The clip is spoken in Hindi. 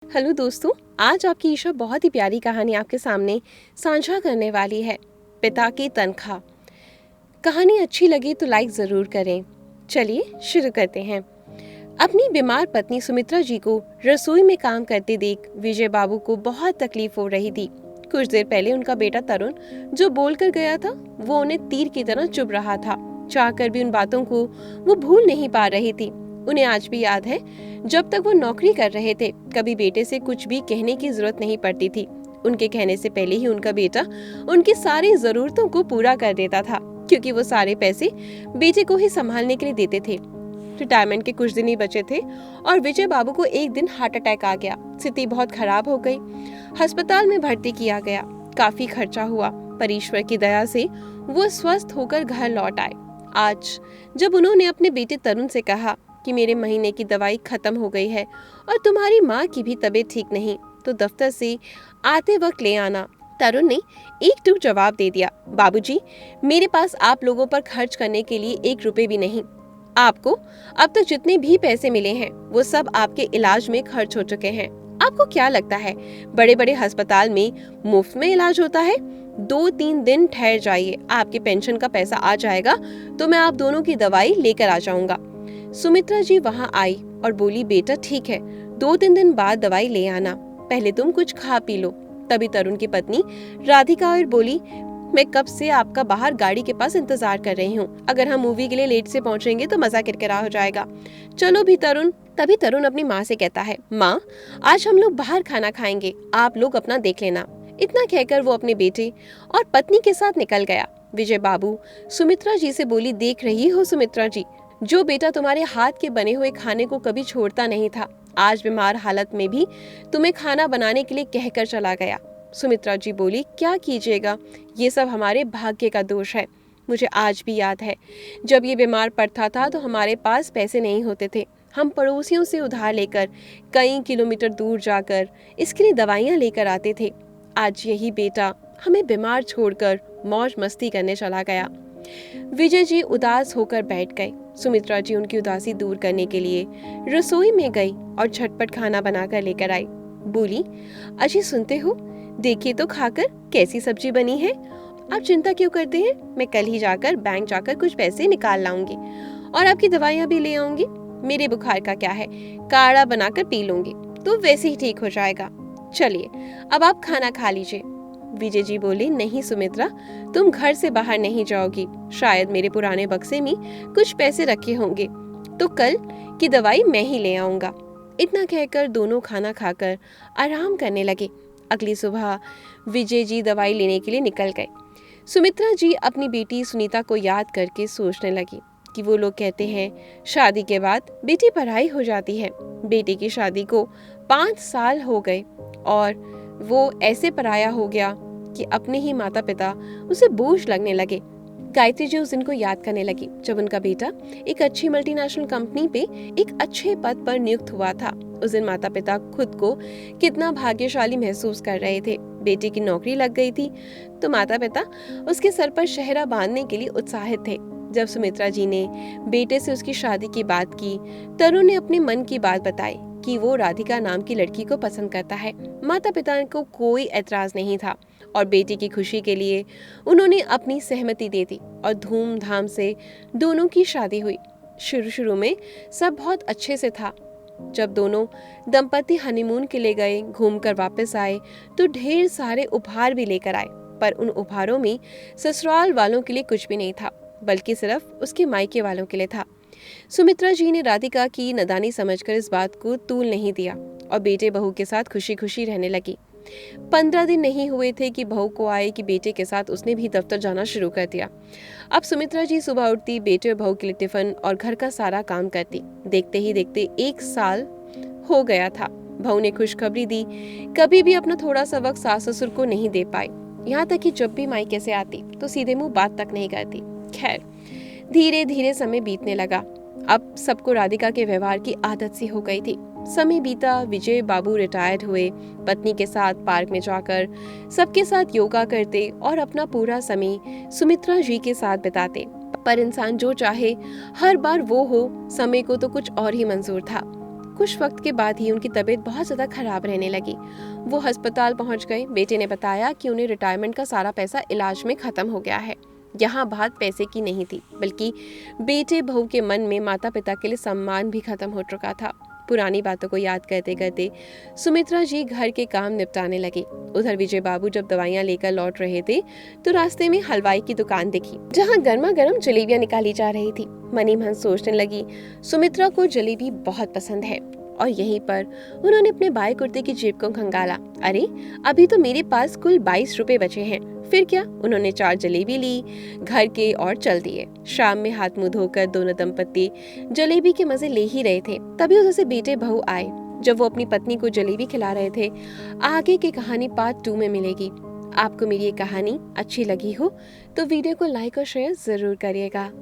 हेलो दोस्तों, आज आपकी ईशा बहुत ही प्यारी कहानी आपके सामने साझा करने वाली है। पिता की तनख्वाह। कहानी अच्छी लगे तो लाइक ज़रूर करें। चलिए शुरू करते हैं। अपनी बीमार पत्नी सुमित्रा जी को रसोई में काम करते देख विजय बाबू को बहुत तकलीफ हो रही थी। कुछ देर पहले उनका बेटा तरुण जो बोलकर गया था वो उन्हें तीर की तरह चुभ रहा था। चाहकर भी उन बातों को वो भूल नहीं पा रही थी। उन्हें आज भी याद है, जब तक वो नौकरी कर रहे थे कभी बेटे से कुछ भी कहने की जरूरत नहीं पड़ती थी। उनके कहने से पहले ही उनका बेटा उनकी सारी जरूरतों को पूरा कर देता था, क्योंकि वो सारे पैसे बेटे को ही संभालने के लिए देते थे। रिटायरमेंट के कुछ दिन ही बचे थे और विजय बाबू को एक दिन हार्ट अटैक आ गया। स्थिति बहुत खराब हो गई। अस्पताल में भर्ती किया गया। काफी खर्चा हुआ, पर ईश्वर की दया से वो स्वस्थ होकर घर लौट आए। आज जब उन्होंने अपने बेटे तरुण से कहा कि मेरे महीने की दवाई खत्म हो गई है और तुम्हारी माँ की भी तबीयत ठीक नहीं, तो दफ्तर से आते वक्त ले आना। तरुण ने एक टूक जवाब दे दिया, बाबूजी, मेरे पास आप लोगों पर खर्च करने के लिए 1 रुपए भी नहीं। आपको अब तक जितने भी पैसे मिले हैं वो सब आपके इलाज में खर्च हो चुके हैं। आपको क्या लगता है बड़े बड़े अस्पताल में मुफ्त में इलाज होता है? 2-3 दिन ठहर जाइए, आपके पेंशन का पैसा आ जाएगा तो मैं आप दोनों की दवाई लेकर आ जाऊंगा। सुमित्रा जी वहां आई और बोली, बेटा ठीक है, 2-3 दिन बाद दवाई ले आना, पहले तुम कुछ खा पी लो। तभी तरुण की पत्नी राधिका और बोली, मैं कब से आपका बाहर गाड़ी के पास इंतजार कर रही हूँ। अगर हम मूवी के लिए लेट से पहुँचेंगे तो मजा किरकिरा हो जाएगा। चलो भी तरुण। तभी तरुण अपनी माँ से कहता है, माँ आज हम लोग बाहर खाना खाएंगे, आप लोग अपना देख लेना। इतना कहकर वो अपने बेटे और पत्नी के साथ निकल गया। विजय बाबू सुमित्रा जी से बोली, देख रही हो सुमित्रा जी, जो बेटा तुम्हारे हाथ के बने हुए खाने को कभी छोड़ता नहीं था, आज बीमार हालत में भी तुम्हें खाना बनाने के लिए कहकर चला गया। सुमित्रा जी बोली, क्या कीजिएगा, ये सब हमारे भाग्य का दोष है। मुझे आज भी याद है, जब ये बीमार पड़ता था तो हमारे पास पैसे नहीं होते थे। हम पड़ोसियों से उधार लेकर कई किलोमीटर दूर जाकर इसके लिए दवाइयाँ लेकर आते थे। आज यही बेटा हमें बीमार छोड़कर मौज मस्ती करने चला गया। विजय जी उदास होकर बैठ गए। सुमित्रा जी उनकी उदासी दूर करने के लिए रसोई में गई और झटपट खाना बनाकर लेकर आई। बोली, अजी सुनते हो, देखिए तो खाकर कैसी सब्जी बनी है। आप चिंता क्यों करते हैं, मैं कल ही जाकर बैंक जाकर कुछ पैसे निकाल लाऊंगी और आपकी दवाइयाँ भी ले आऊंगी। मेरे बुखार का क्या है, काढ़ा बनाकर पी लूंगी तो वैसे ही ठीक हो जाएगा। चलिए अब आप खाना खा लीजिए। विजय जी बोले, नहीं सुमित्रा, तुम घर से बाहर नहीं जाओगी। शायद मेरे पुराने बक्से में कुछ पैसे रखे होंगे, तो कल की दवाई मैं ही ले आऊंगा। इतना कहकर दोनों खाना खाकर आराम करने लगे। अगली सुबह विजय जी दवाई लेने के लिए निकल गए। सुमित्रा जी अपनी बेटी सुनीता को याद करके सोचने लगी कि वो लोग कहते हैं शादी के बाद बेटी पराई हो जाती है। बेटी की शादी को 5 साल हो गए और वो ऐसे पराया हो गया कि अपने ही माता पिता उसे बोझ लगने लगे। गायत्री जी उस दिन को याद करने लगी जब उनका बेटा एक अच्छी मल्टीनेशनल कंपनी पे एक अच्छे पद पर नियुक्त हुआ था। उस दिन माता पिता खुद को कितना भाग्यशाली महसूस कर रहे थे। बेटे की नौकरी लग गई थी तो माता पिता उसके सर पर शहरा बांधने के लिए उत्साहित थे। जब सुमित्रा जी ने बेटे से उसकी शादी की बात की, तरुण ने अपने मन की बात बताई कि वो राधिका नाम की लड़की को पसंद करता है। माता पिता को कोई एतराज नहीं था और बेटी की खुशी के लिए उन्होंने अपनी सहमति दे दी और धूमधाम से दोनों की शादी हुई। शुरू में सब बहुत अच्छे से था। जब दोनों दंपति हनीमून के लिए गए, घूमकर वापस आए तो ढेर सारे उपहार भी लेकर आए, पर उन उपहारों में ससुराल वालों के लिए कुछ भी नहीं था, बल्कि सिर्फ उसके मायके वालों के लिए था। सुमित्रा जी ने राधिका की नादानी समझकर इस बात को तूल नहीं दिया और बेटे बहू के साथ खुशी खुशी रहने लगी। 15 दिन नहीं हुए थे कि बहू को आए कि बेटे के साथ उसने भी दफ्तर जाना शुरू कर दिया। अब सुमित्रा जी सुबह उठती, बेटे और बहू के लिए टिफिन और घर का सारा काम करती। देखते ही देखते 1 साल हो गया था। बहू ने खुशखबरी दी, कभी भी अपना थोड़ा सा वक्त सास ससुर को नहीं दे पाई। यहाँ तक कि जब भी मायके से आती तो सीधे मुंह बात तक नहीं करती। खैर, धीरे धीरे समय बीतने लगा। अब सबको राधिका के व्यवहार की आदत सी हो गई थी। समय बीता, विजय बाबू रिटायर्ड हुए। पत्नी के साथ पार्क में जाकर सबके साथ योगा करते और अपना पूरा समय सुमित्रा जी के साथ बिताते। पर इंसान जो चाहे हर बार वो हो, समय को तो कुछ और ही मंजूर था। कुछ वक्त के बाद ही उनकी तबीयत बहुत ज़्यादा खराब रहने लगी। वो अस्पताल पहुंच गए। बेटे ने बताया कि उन्हें रिटायरमेंट का सारा पैसा इलाज में ख़त्म हो गया है। यहाँ बात पैसे की नहीं थी, बल्कि बेटे बहू के मन में माता पिता के लिए सम्मान भी खत्म हो चुका था। पुरानी बातों को याद करते करते सुमित्रा जी घर के काम निपटाने लगी। उधर विजय बाबू जब दवाइयाँ लेकर लौट रहे थे तो रास्ते में हलवाई की दुकान दिखी, जहाँ गर्मा गर्म जलेबियाँ निकाली जा रही थी। मनी मन सोचने लगी, सुमित्रा को जलेबी बहुत पसंद है। और यहीं पर उन्होंने अपने बाएं कुर्ते की जेब को खंगाला। अरे, अभी तो मेरे पास कुल 22 रुपए बचे हैं। फिर क्या, उन्होंने 4 जलेबी ली घर के और चल दिए। शाम में हाथ मुंह धोकर दोनों दंपत्ति जलेबी के मजे ले ही रहे थे, तभी उधर से बेटे बहू आए। जब वो अपनी पत्नी को जलेबी खिला रहे थे। आगे की कहानी पार्ट 2 में मिलेगी। आपको मेरी ये कहानी अच्छी लगी हो तो वीडियो को लाइक और शेयर जरूर करिएगा।